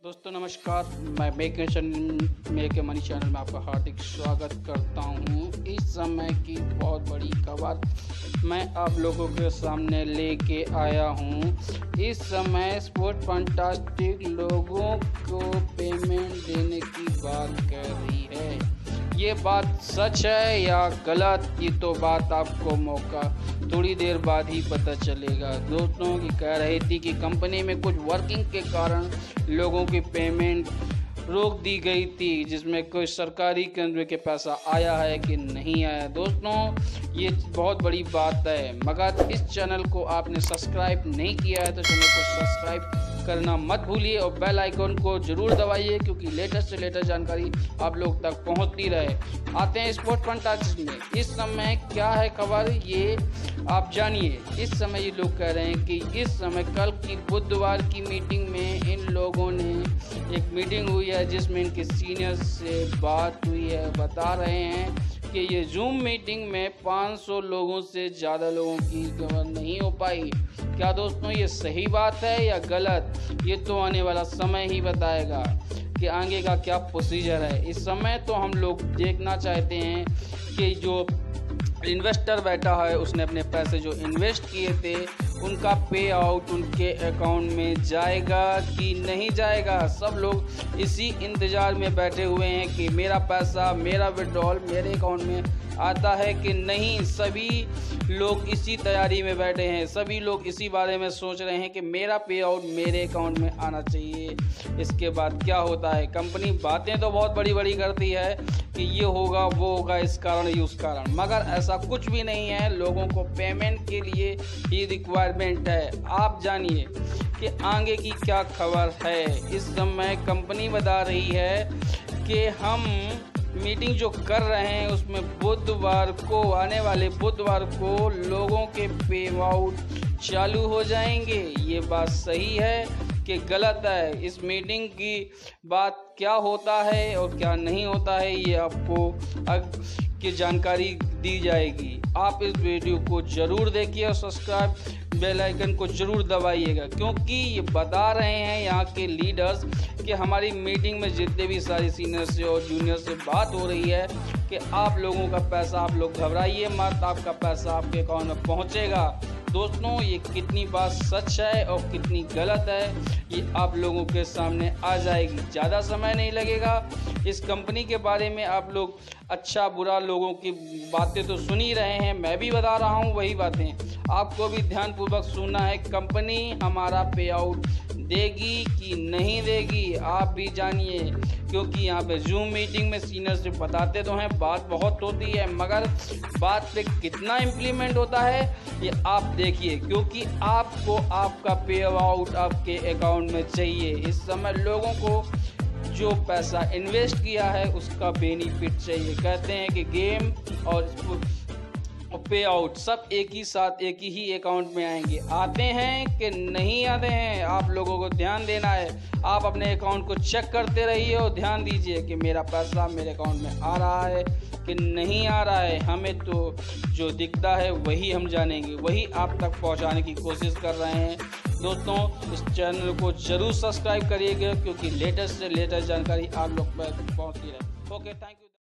दोस्तों नमस्कार, मैं मेक मनी चैनल में आपका हार्दिक स्वागत करता हूं। इस समय की बहुत बड़ी खबर मैं आप लोगों के सामने लेके आया हूं। इस समय स्पोर्ट फंटास्टिक लोगों को पेमेंट देने की बात कर रही है। ये बात सच है या गलत, ये तो बात आपको मौका थोड़ी देर बाद ही पता चलेगा। दोस्तों की कह रही थी कि कंपनी में कुछ वर्किंग के कारण लोगों की पेमेंट रोक दी गई थी, जिसमें कोई सरकारी केंद्र के पैसा आया है कि नहीं आया। दोस्तों ये बहुत बड़ी बात है, मगर इस चैनल को आपने सब्सक्राइब नहीं किया है तो चैनल को सब्सक्राइब करना मत भूलिए और बेल आइकन को जरूर दबाइए, क्योंकि लेटेस्ट से लेटेस्ट जानकारी आप लोग तक पहुंचती रहे। आते हैं स्पोर्ट फंटास्टिक में। इस समय क्या है खबर, ये आप जानिए। इस समय ये लोग कह रहे हैं कि इस समय कल की बुधवार की मीटिंग में इन लोगों ने एक मीटिंग हुई है जिसमें इनके सीनियर्स से बात हुई है। बता रहे हैं कि ये जूम मीटिंग में 500 लोगों से ज़्यादा लोगों की कवर नहीं हो पाई। क्या दोस्तों ये सही बात है या गलत, ये तो आने वाला समय ही बताएगा कि आगे का क्या प्रोसीजर है। इस समय तो हम लोग देखना चाहते हैं कि जो इन्वेस्टर बैठा है उसने अपने पैसे जो इन्वेस्ट किए थे उनका पे आउट उनके अकाउंट में जाएगा कि नहीं जाएगा। सब लोग इसी इंतज़ार में बैठे हुए हैं कि मेरा पैसा, मेरा विड्रॉल मेरे अकाउंट में आता है कि नहीं। सभी लोग इसी तैयारी में बैठे हैं, सभी लोग इसी बारे में सोच रहे हैं कि मेरा पे आउट मेरे अकाउंट में आना चाहिए। इसके बाद क्या होता है, कंपनी बातें तो बहुत बड़ी बड़ी करती है कि ये होगा वो होगा, इस कारण ये उस कारण, मगर ऐसा कुछ भी नहीं है। लोगों को पेमेंट के लिए ही रिक्वायरमेंट है। आप जानिए कि आगे की क्या खबर है। इस समय कंपनी बता रही है कि हम मीटिंग जो कर रहे हैं उसमें बुधवार को, आने वाले बुधवार को लोगों के पे आउट चालू हो जाएंगे। ये बात सही है कि गलत है। इस मीटिंग की बात क्या होता है और क्या नहीं होता है ये आपको की जानकारी दी जाएगी। आप इस वीडियो को जरूर देखिए और सब्सक्राइब बेल आइकन को जरूर दबाइएगा, क्योंकि ये बता रहे हैं यहाँ के लीडर्स कि हमारी मीटिंग में जितने भी सारे सीनियर से और जूनियर से बात हो रही है कि आप लोगों का पैसा, आप लोग घबराइए मत, आपका पैसा आपके अकाउंट में पहुँचेगा। दोस्तों ये कितनी बात सच है और कितनी गलत है ये आप लोगों के सामने आ जाएगी। ज़्यादा समय नहीं लगेगा। इस कंपनी के बारे में आप लोग अच्छा बुरा लोगों की बातें तो सुन ही रहे हैं, मैं भी बता रहा हूँ वही बातें, आपको भी ध्यानपूर्वक सुनना है। कंपनी हमारा पे आउट देगी कि नहीं देगी आप भी जानिए, क्योंकि यहाँ पे जूम मीटिंग में सीनियर से बताते तो हैं, बात बहुत होती है, मगर बात पे कितना इम्प्लीमेंट होता है ये आप देखिए, क्योंकि आपको आपका पे आउट आपके अकाउंट में चाहिए। इस समय लोगों को जो पैसा इन्वेस्ट किया है उसका बेनिफिट चाहिए। कहते हैं कि गेम और पे आउट सब एक ही साथ एक ही अकाउंट में आएंगे। आते हैं कि नहीं आते हैं, आप लोगों को ध्यान देना है। आप अपने अकाउंट को चेक करते रहिए और ध्यान दीजिए कि मेरा पैसा मेरे अकाउंट में आ रहा है कि नहीं आ रहा है। हमें तो जो दिखता है वही हम जानेंगे, वही आप तक पहुंचाने की कोशिश कर रहे हैं। दोस्तों इस चैनल को जरूर सब्सक्राइब करिएगा, क्योंकि लेटेस्ट से लेटेस्ट जानकारी आप लोग तक पहुंचती रहे। Okay, thank you.